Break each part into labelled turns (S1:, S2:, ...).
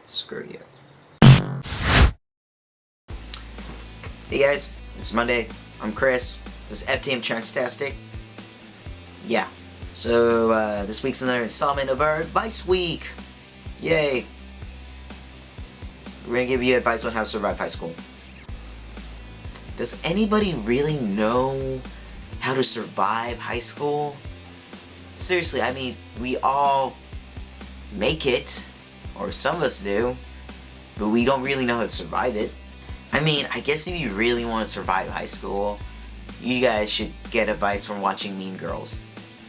S1: Screw you. Hey guys, it's Monday. I'm Chris. This is FTM Transtastic. Yeah. So, this week's another installment of our Advice Week. Yay. We're gonna give you advice on how to survive high school. Does anybody really know how to survive high school? Seriously, I mean, we all make it, or some of us do, but we don't really know how to survive it. I mean, I guess if you really want to survive high school, you guys should get advice from watching Mean Girls.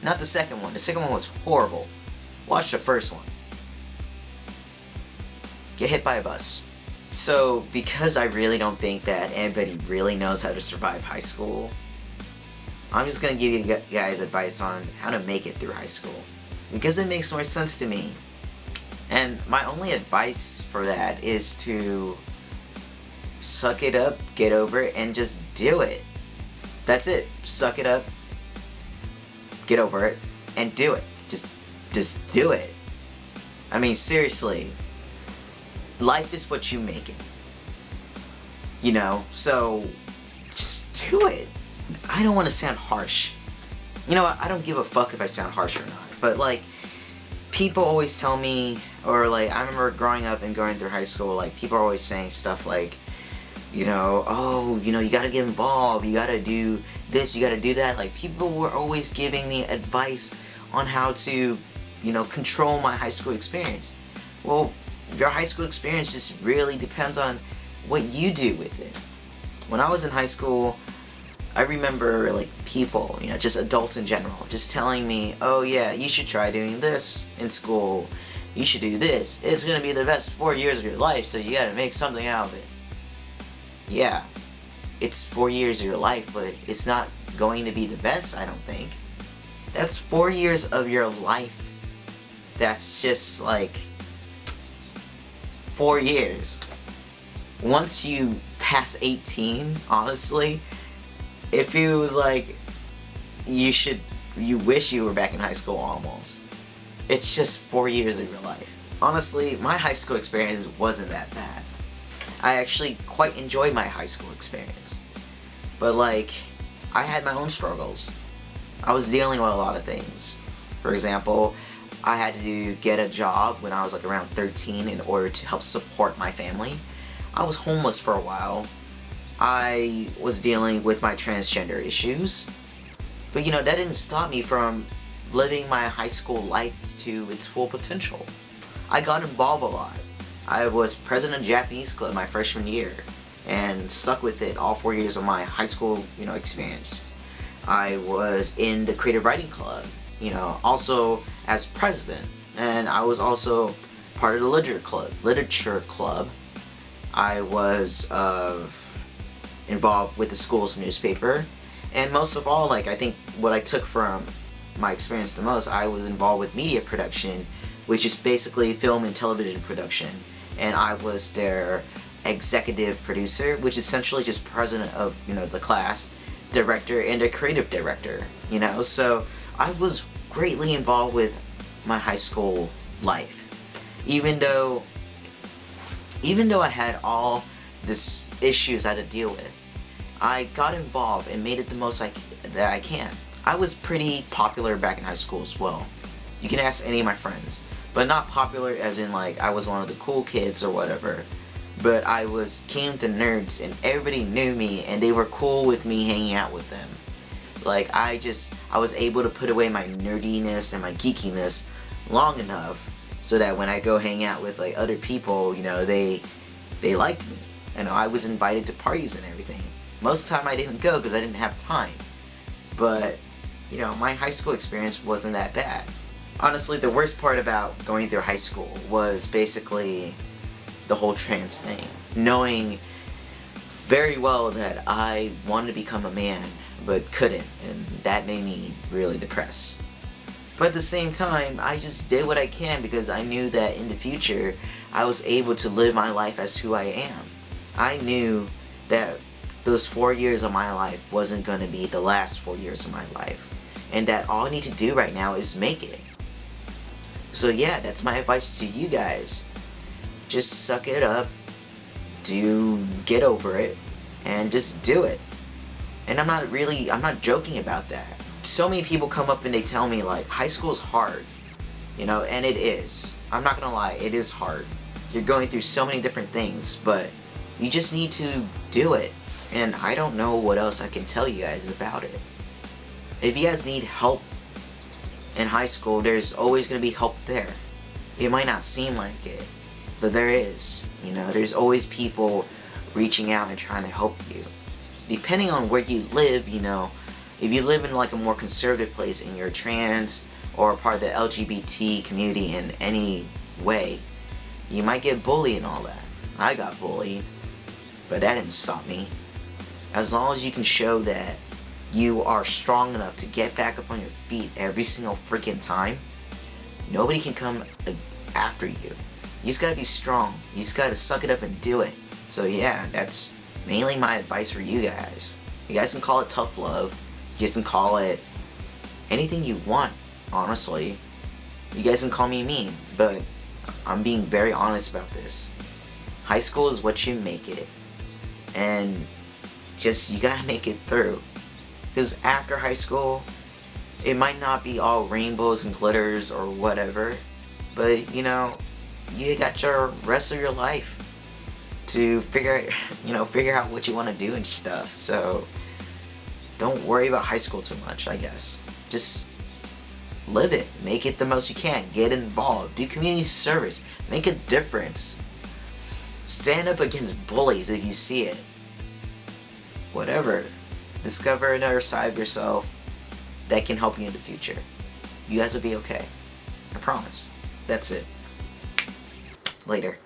S1: Not the second one. The second one was horrible. Watch the first one. Get hit by a bus. So, because I really don't think that anybody really knows how to survive high school, I'm just gonna give you guys advice on how to make it through high school. Because it makes more sense to me. And my only advice for that is to suck it up, get over it, and just do it. That's it. Suck it up, get over it, and do it. Just do it. I mean, seriously. Life is what you make it. You know, so just do it. I don't want to sound harsh. You know what? I don't give a fuck if I sound harsh or not. But like, people always tell me, or like, I remember growing up and going through high school, like, people are always saying stuff like, you know, oh, you know, you gotta get involved, you gotta do this, you gotta do that. Like, people were always giving me advice on how to, you know, control my high school experience. Well, your high school experience just really depends on what you do with it. When I was in high school, I remember, like, people, you know, just adults in general, just telling me, oh yeah, you should try doing this in school, you should do this, it's gonna be the best 4 years of your life, so you gotta make something out of it. Yeah, it's 4 years of your life, but it's not going to be the best, I don't think. That's 4 years of your life. That's just like 4 years. Once you pass 18, honestly, it feels like you wish you were back in high school almost. It's just 4 years of your life. Honestly, my high school experience wasn't that bad. I actually quite enjoyed my high school experience. But like, I had my own struggles. I was dealing with a lot of things. For example, I had to get a job when I was like around 13 in order to help support my family. I was homeless for a while. I was dealing with my transgender issues. But you know, that didn't stop me from living my high school life to its full potential. I got involved a lot. I was president of Japanese club my freshman year and stuck with it all 4 years of my high school, you know, experience. I was in the creative writing club, you know, also as president, and I was also part of the literature club. I was involved with the school's newspaper, and most of all, like, I think what I took from my experience the most, I was involved with media production, which is basically film and television production, and I was their executive producer, which is essentially just president of, you know, the class, director, and a creative director, you know. So I was greatly involved with my high school life, even though I had all these issues I had to deal with. I got involved and made it the most that I can. I was pretty popular back in high school as well. You can ask any of my friends, but not popular as in like I was one of the cool kids or whatever. But I was king of the nerds and everybody knew me and they were cool with me hanging out with them. Like, I was able to put away my nerdiness and my geekiness long enough so that when I go hang out with like other people, you know, they liked me. And I was invited to parties and everything. Most of the time I didn't go because I didn't have time. But, you know, my high school experience wasn't that bad. Honestly, the worst part about going through high school was basically the whole trans thing. Knowing very well that I wanted to become a man, but couldn't, and that made me really depressed. But at the same time, I just did what I can because I knew that in the future, I was able to live my life as who I am. I knew that those 4 years of my life wasn't going to be the last 4 years of my life, and that all I need to do right now is make it. So yeah, that's my advice to you guys. just suck it up, get over it, and just do it. And I'm not joking about that. So many people come up and they tell me like, high school is hard, you know, and it is. I'm not gonna lie, it is hard. You're going through so many different things, but you just need to do it. And I don't know what else I can tell you guys about it. If you guys need help in high school, there's always gonna be help there. It might not seem like it, but there is. You know, there's always people reaching out and trying to help you. Depending on where you live, you know, if you live in like a more conservative place and you're trans or a part of the LGBT community in any way, you might get bullied and all that. I got bullied, but that didn't stop me. As long as you can show that you are strong enough to get back up on your feet every single freaking time, nobody can come after you. You just gotta be strong. You just gotta suck it up and do it. So yeah, that's mainly my advice for you guys. You guys can call it tough love. You guys can call it anything you want, honestly. You guys can call me mean, but I'm being very honest about this. High school is what you make it. And just, you gotta make it through. Because after high school, it might not be all rainbows and glitters or whatever, but you know, you got your rest of your life to figure out what you want to do and stuff. So don't worry about high school too much, I guess. Just live it. Make it the most you can. Get involved. Do community service. Make a difference. Stand up against bullies if you see it. Whatever. Discover another side of yourself that can help you in the future. You guys will be okay. I promise. That's it. Later.